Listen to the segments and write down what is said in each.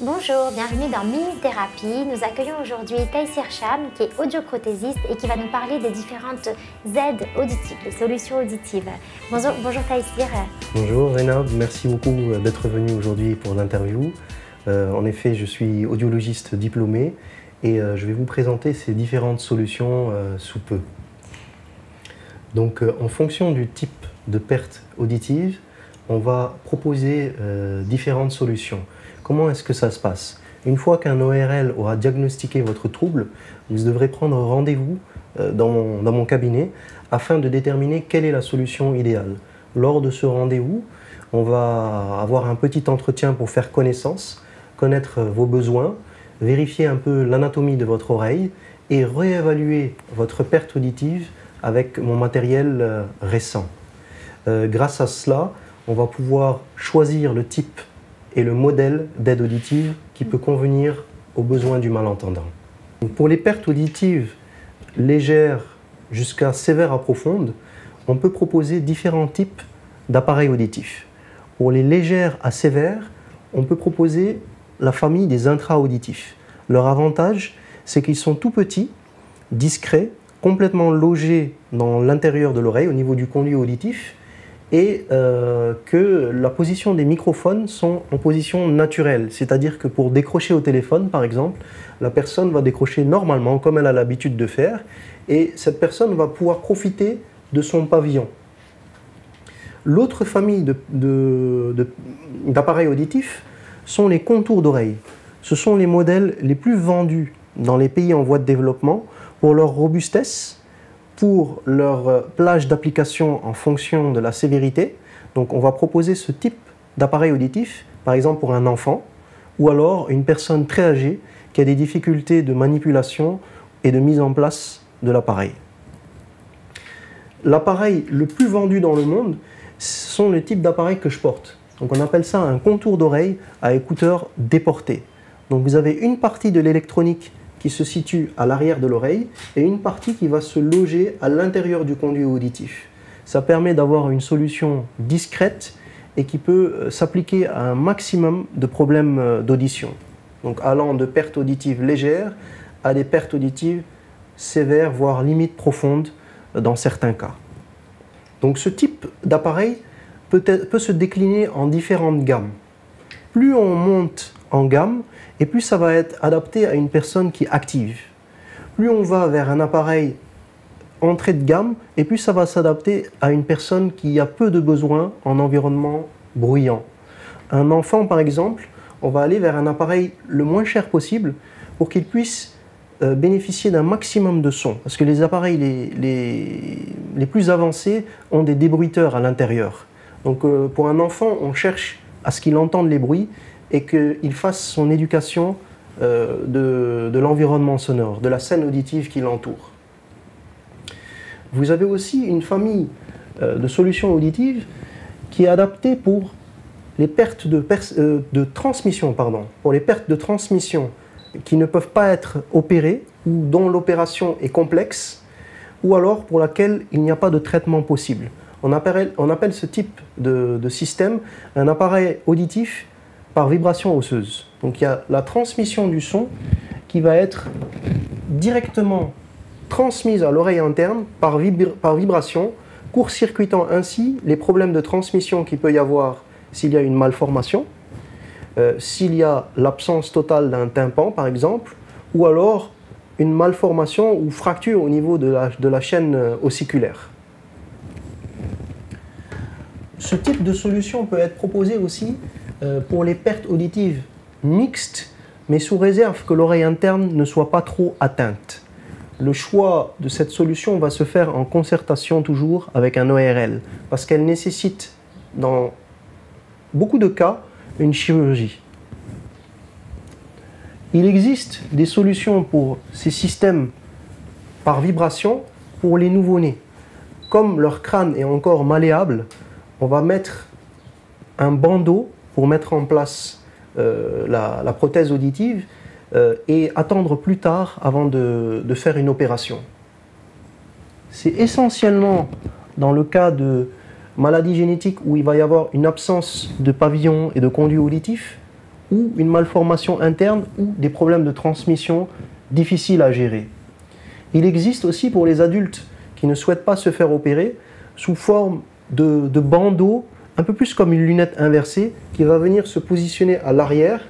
Bonjour, bienvenue dans Minute Thérapie. Nous accueillons aujourd'hui Taïsir Cham qui est audioprothésiste et qui va nous parler des différentes aides auditives, des solutions auditives. Bonjour Taïsir. Bonjour Zainab, merci beaucoup d'être venu aujourd'hui pour l'interview. En effet, je suis audiologiste diplômé et je vais vous présenter ces différentes solutions sous peu. Donc en fonction du type de perte auditive, on va proposer différentes solutions. Comment est-ce que ça se passe? Une fois qu'un ORL aura diagnostiqué votre trouble, vous devrez prendre rendez-vous dans mon cabinet afin de déterminer quelle est la solution idéale. Lors de ce rendez-vous, on va avoir un petit entretien pour faire connaissance, connaître vos besoins, vérifier un peu l'anatomie de votre oreille et réévaluer votre perte auditive avec mon matériel récent. Grâce à cela, on va pouvoir choisir le type et le modèle d'aide auditive qui peut convenir aux besoins du malentendant. Pour les pertes auditives légères jusqu'à sévères à profondes, on peut proposer différents types d'appareils auditifs. Pour les légères à sévères, on peut proposer la famille des intra-auditifs. Leur avantage, c'est qu'ils sont tout petits, discrets, complètement logés dans l'intérieur de l'oreille, au niveau du conduit auditif, et que la position des microphones sont en position naturelle. C'est-à-dire que pour décrocher au téléphone, par exemple, la personne va décrocher normalement, comme elle a l'habitude de faire, et cette personne va pouvoir profiter de son pavillon. L'autre famille d'appareils auditifs sont les contours d'oreille. Ce sont les modèles les plus vendus dans les pays en voie de développement pour leur robustesse, pour leur plage d'application en fonction de la sévérité. Donc on va proposer ce type d'appareil auditif, par exemple pour un enfant, ou alors une personne très âgée qui a des difficultés de manipulation et de mise en place de l'appareil. L'appareil le plus vendu dans le monde, ce sont les types d'appareils que je porte. Donc on appelle ça un contour d'oreille à écouteurs déportés. Donc vous avez une partie de l'électronique qui se situe à l'arrière de l'oreille et une partie qui va se loger à l'intérieur du conduit auditif. Ça permet d'avoir une solution discrète et qui peut s'appliquer à un maximum de problèmes d'audition. Donc allant de pertes auditives légères à des pertes auditives sévères, voire limite profondes dans certains cas. Donc ce type d'appareil peut se décliner en différentes gammes. Plus on monte en gamme, et plus ça va être adapté à une personne qui est active. Plus on va vers un appareil entrée de gamme, et plus ça va s'adapter à une personne qui a peu de besoins en environnement bruyant. Un enfant, par exemple, on va aller vers un appareil le moins cher possible pour qu'il puisse bénéficier d'un maximum de son. Parce que les appareils les plus avancés ont des débruiteurs à l'intérieur. Donc pour un enfant, on cherche à ce qu'il entende les bruits et qu'il fasse son éducation de l'environnement sonore, de la scène auditive qui l'entoure. Vous avez aussi une famille de solutions auditives qui est adaptée pour les pertes de transmission, pour les pertes de transmission qui ne peuvent pas être opérées ou dont l'opération est complexe ou alors pour laquelle il n'y a pas de traitement possible. On appelle ce type de système un appareil auditif par vibration osseuse. Donc il y a la transmission du son qui va être directement transmise à l'oreille interne par vibration, court-circuitant ainsi les problèmes de transmission qu'il peut y avoir s'il y a une malformation, s'il y a l'absence totale d'un tympan par exemple, ou alors une malformation ou fracture au niveau de la chaîne ossiculaire. Ce type de solution peut être proposé aussi pour les pertes auditives mixtes, mais sous réserve que l'oreille interne ne soit pas trop atteinte. Le choix de cette solution va se faire en concertation toujours avec un ORL, parce qu'elle nécessite, dans beaucoup de cas, une chirurgie. Il existe des solutions pour ces systèmes par vibration pour les nouveau-nés. Comme leur crâne est encore malléable, on va mettre un bandeau pour mettre en place la prothèse auditive et attendre plus tard avant de faire une opération. C'est essentiellement dans le cas de maladies génétiques où il va y avoir une absence de pavillon et de conduit auditif ou une malformation interne ou des problèmes de transmission difficiles à gérer. Il existe aussi pour les adultes qui ne souhaitent pas se faire opérer sous forme de bandeau, un peu plus comme une lunette inversée, qui va venir se positionner à l'arrière,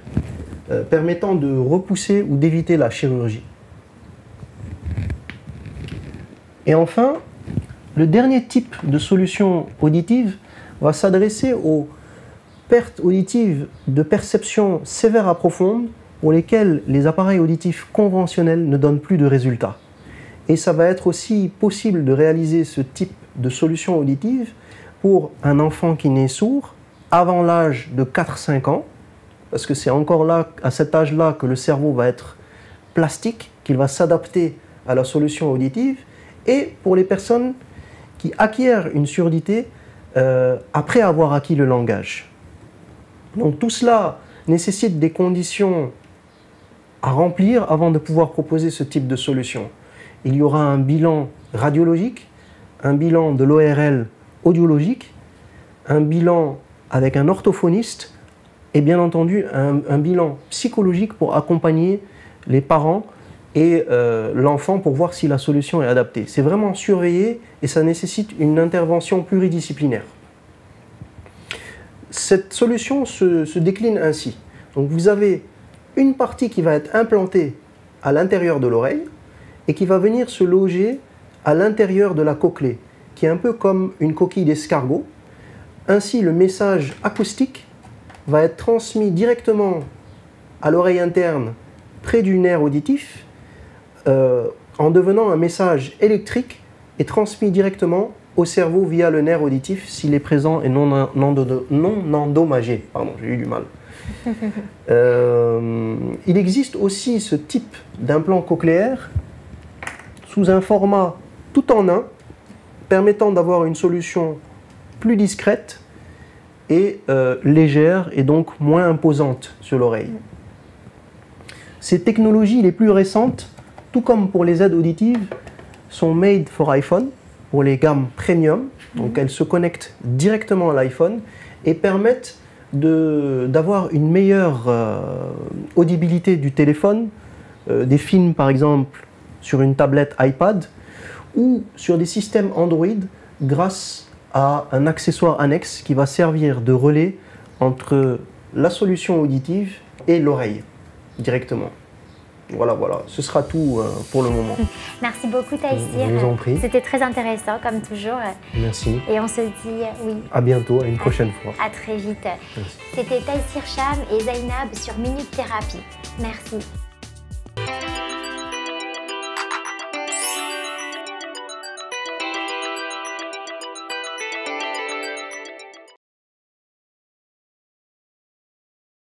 permettant de repousser ou d'éviter la chirurgie. Et enfin, le dernier type de solution auditive va s'adresser aux pertes auditives de perception sévère à profonde pour lesquelles les appareils auditifs conventionnels ne donnent plus de résultats. Et ça va être aussi possible de réaliser ce type de solution auditive pour un enfant qui naît sourd avant l'âge de 4-5 ans, parce que c'est encore là, à cet âge-là, que le cerveau va être plastique, qu'il va s'adapter à la solution auditive, et pour les personnes qui acquièrent une surdité après avoir acquis le langage. Donc tout cela nécessite des conditions à remplir avant de pouvoir proposer ce type de solution. Il y aura un bilan radiologique, un bilan de l'ORL audiologique, un bilan avec un orthophoniste et bien entendu un bilan psychologique pour accompagner les parents et l'enfant pour voir si la solution est adaptée. C'est vraiment surveillé et ça nécessite une intervention pluridisciplinaire. Cette solution se décline ainsi. Donc vous avez une partie qui va être implantée à l'intérieur de l'oreille et qui va venir se loger à l'intérieur de la cochlée, qui est un peu comme une coquille d'escargot. Ainsi, le message acoustique va être transmis directement à l'oreille interne près du nerf auditif en devenant un message électrique et transmis directement au cerveau via le nerf auditif s'il est présent et non endommagé. Pardon, j'ai eu du mal. Il existe aussi ce type d'implant cochléaire sous un format tout en un, permettant d'avoir une solution plus discrète et légère et donc moins imposante sur l'oreille. Ces technologies les plus récentes, tout comme pour les aides auditives, sont made for iPhone, pour les gammes premium. Donc elles se connectent directement à l'iPhone et permettent d'avoir une meilleure audibilité du téléphone, des films par exemple sur une tablette iPad ou sur des systèmes Android grâce à un accessoire annexe qui va servir de relais entre la solution auditive et l'oreille directement. Voilà, ce sera tout pour le moment. Merci beaucoup Taïsir. Je vous en prie. C'était très intéressant comme toujours. Merci. Et on se dit oui. À bientôt, à une prochaine fois. À très vite. C'était Taïsir Cham et Zainab sur Minute Thérapie. Merci.